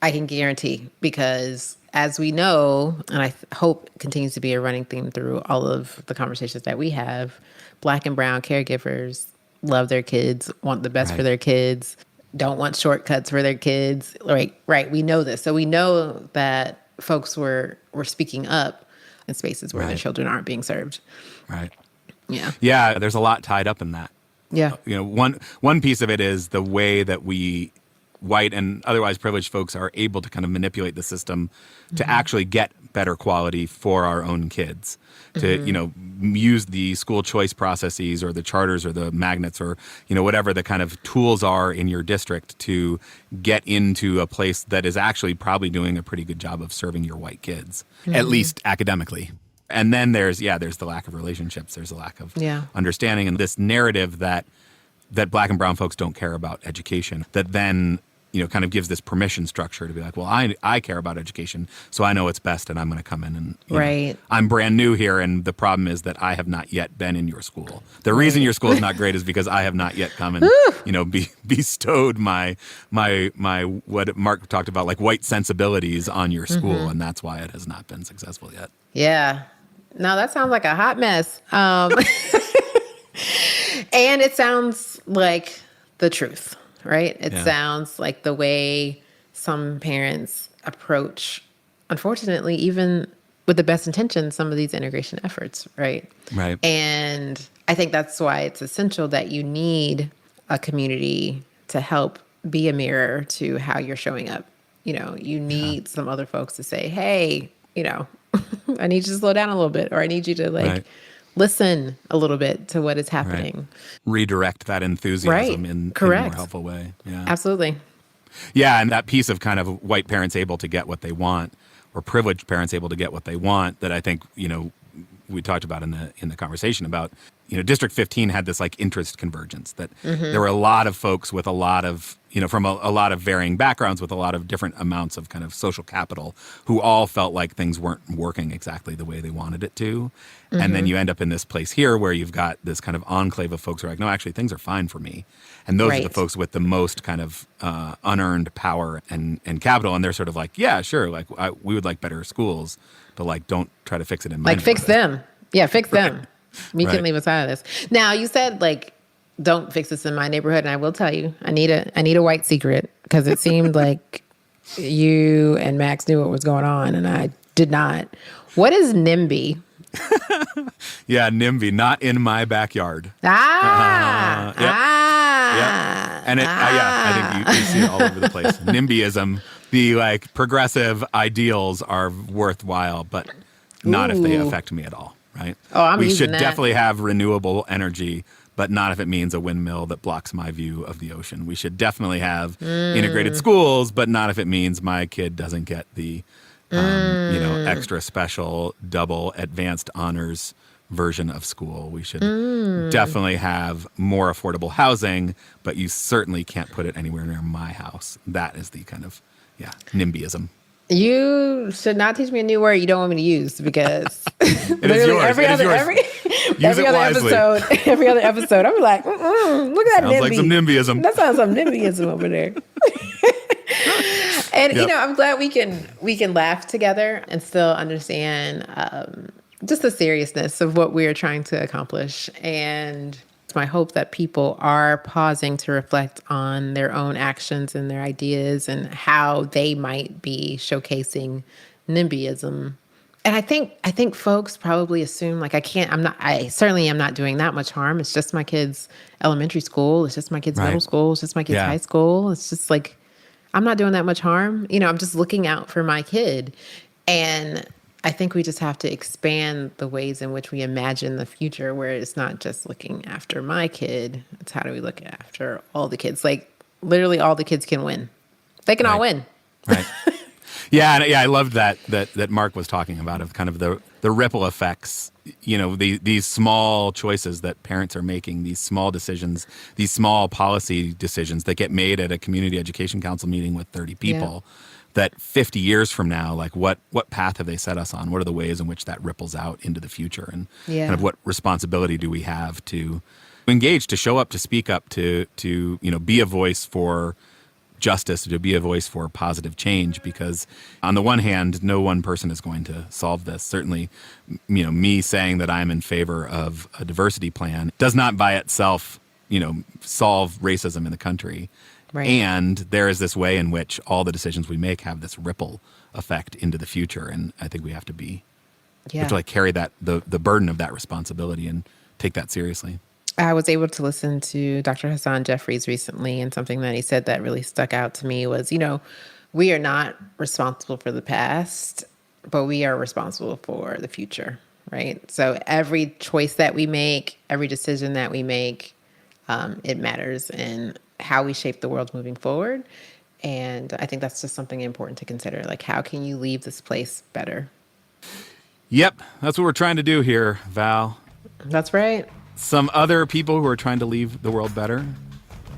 I can guarantee, because as we know, and I hope continues to be a running theme through all of the conversations that we have, Black and brown caregivers love their kids, want the best for their kids, don't want shortcuts for their kids. Right. We know this. So we know that folks were speaking up in spaces where their children aren't being served. Right. Yeah. Yeah, there's a lot tied up in that. Yeah. You know, one piece of it is the way that we, white and otherwise privileged folks, are able to kind of manipulate the system to actually get better quality for our own kids. To, you know, use the school choice processes or the charters or the magnets or, you know, whatever the kind of tools are in your district to get into a place that is actually probably doing a pretty good job of serving your white kids, at least academically. And then there's the lack of relationships. There's a lack of understanding, and this narrative that Black and brown folks don't care about education, that then, you know, kind of gives this permission structure to be like, well, I care about education, so I know what's best, and I'm going to come in and, you know, I'm brand new here, and the problem is that I have not yet been in your school. The reason your school is not great is because I have not yet come and, you know, bestowed my what Mark talked about, like, white sensibilities on your school, and that's why it has not been successful yet. Yeah. No, that sounds like a hot mess. And it sounds like the truth. Right? It sounds like the way some parents approach, unfortunately, even with the best intentions, some of these integration efforts, right? Right. And I think that's why it's essential that you need a community to help be a mirror to how you're showing up. You know, you need some other folks to say, hey, you know, I need you to slow down a little bit, or I need you to, like, listen a little bit to what is happening. Redirect that enthusiasm in a more helpful way. Yeah. Absolutely. Yeah, and that piece of kind of white parents able to get what they want, or privileged parents able to get what they want, that I think, you know, we talked about in the conversation about, District 15 had this like interest convergence that there were a lot of folks with a lot of, from a lot of varying backgrounds with a lot of different amounts of kind of social capital who all felt like things weren't working exactly the way they wanted it to. And then you end up in this place here where you've got this kind of enclave of folks who are like, no, actually things are fine for me. And those are the folks with the most kind of unearned power and capital. And they're sort of like, yeah, sure. Like we would like better schools, but like, don't try to fix it in my Like fix them. Yeah, fix them. We can leave us out of this. Now, you said like, don't fix this in my neighborhood. And I will tell you, I need a white secret because it seemed like you and Max knew what was going on and I did not. What is NIMBY? Yeah, NIMBY, not in my backyard. Yeah. And I think you see it all over the place. NIMBYism, the like progressive ideals are worthwhile, but not if they affect me at all, right? Oh, we should definitely have renewable energy, but not if it means a windmill that blocks my view of the ocean. We should definitely have integrated schools, but not if it means my kid doesn't get the extra special double advanced honors version of school. We should definitely have more affordable housing, but you certainly can't put it anywhere near my house. That is the kind of, NIMBYism. You should not teach me a new word you don't want me to use because literally every other episode, I'm like, look at that sounds NIMBY. like some NIMBYism. That sounds some NIMBYism over there. And I'm glad we can laugh together and still understand just the seriousness of what we are trying to accomplish. And it's my hope that people are pausing to reflect on their own actions and their ideas and how they might be showcasing NIMBYism. And I think folks probably assume like I certainly am not doing that much harm. It's just my kids' elementary school. It's just my kids' middle school. It's just my kids' high school. It's just like, I'm not doing that much harm. I'm just looking out for my kid. And I think we just have to expand the ways in which we imagine the future where it's not just looking after my kid. It's how do we look after all the kids? Like literally all the kids can win. They can all win. Right. Yeah, I loved that Mark was talking about of kind of the ripple effects, these small choices that parents are making, these small decisions, these small policy decisions that get made at a community education council meeting with 30 people that 50 years from now, like what path have they set us on? What are the ways in which that ripples out into the future? And kind of what responsibility do we have to engage, to show up, to speak up, to be a voice for justice, to be a voice for positive change, because on the one hand, no one person is going to solve this. Certainly, me saying that I'm in favor of a diversity plan does not by itself, solve racism in the country. Right. And there is this way in which all the decisions we make have this ripple effect into the future. And I think we have to we have to carry that, the burden of that responsibility and take that seriously. I was able to listen to Dr. Hassan Jeffries recently, and something that he said that really stuck out to me was, we are not responsible for the past, but we are responsible for the future, right? So every choice that we make, every decision that we make, it matters in how we shape the world moving forward. And I think that's just something important to consider. Like, how can you leave this place better? Yep, that's what we're trying to do here, Val. That's right. Some other people who are trying to leave the world better,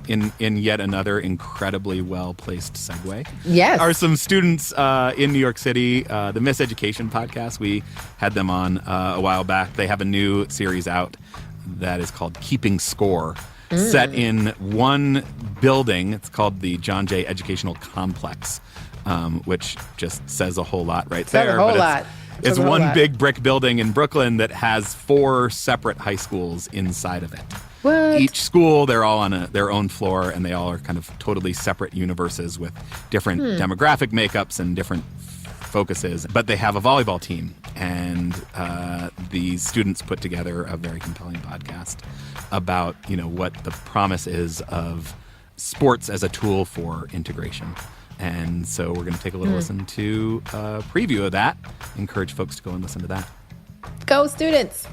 in yet another incredibly well-placed segue, are some students in New York City. The Miseducation podcast, we had them on a while back. They have a new series out that is called Keeping Score, set in one building. It's called the John Jay Educational Complex, which just says a whole lot right there. Says a whole lot. It's one big brick building in Brooklyn that has 4 separate high schools inside of it. What? Each school, they're all on their own floor, and they all are kind of totally separate universes with different demographic makeups and different focuses. But they have a volleyball team, and the students put together a very compelling podcast about, what the promise is of sports as a tool for integration. And so we're going to take a little listen to a preview of that. Encourage folks to go and listen to that. Go students!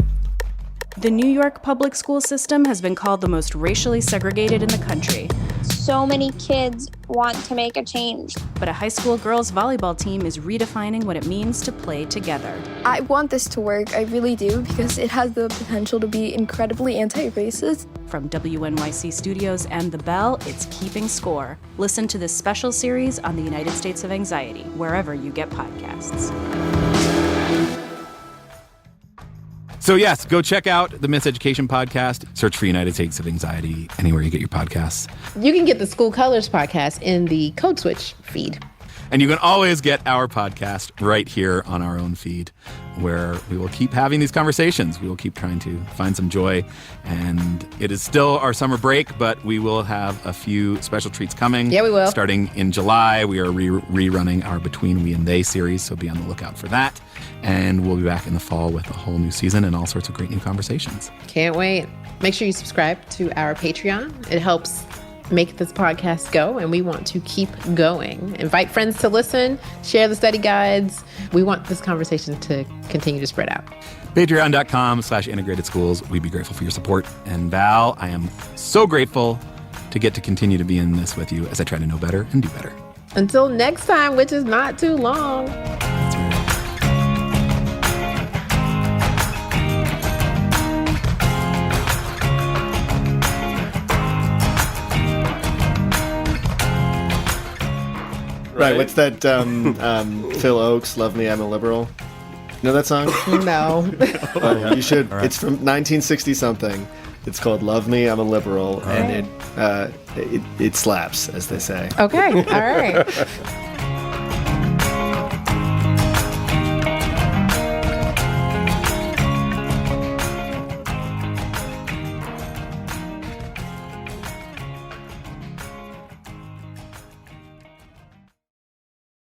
The New York public school system has been called the most racially segregated in the country. So many kids want to make a change. But a high school girls volleyball team is redefining what it means to play together. I want this to work, I really do, because it has the potential to be incredibly anti-racist. From WNYC Studios and The Bell, it's Keeping Score. Listen to this special series on the United States of Anxiety, wherever you get podcasts. So yes, go check out the Miseducation podcast. Search for United States of Anxiety anywhere you get your podcasts. You can get the School Colors podcast in the Code Switch feed. And you can always get our podcast right here on our own feed, where we will keep having these conversations. We will keep trying to find some joy. And it is still our summer break, but we will have a few special treats coming. Yeah, we will. Starting in July, we are rerunning our Between We and They series, so be on the lookout for that. And we'll be back in the fall with a whole new season and all sorts of great new conversations. Can't wait. Make sure you subscribe to our Patreon. It helps make this podcast go, and we want to keep going. Invite friends to listen, share the study guides. We want this conversation to continue to spread out. Patreon.com/integrated schools. We'd be grateful for your support. And Val, I am so grateful to get to continue to be in this with you as I try to know better and do better. Until next time, which is not too long. Right, what's that Phil Oakes, Love Me, I'm a Liberal? You know that song? No. Oh, you should. Right. It's from 1960-something. It's called Love Me, I'm a Liberal, and it slaps, as they say. Okay, all right.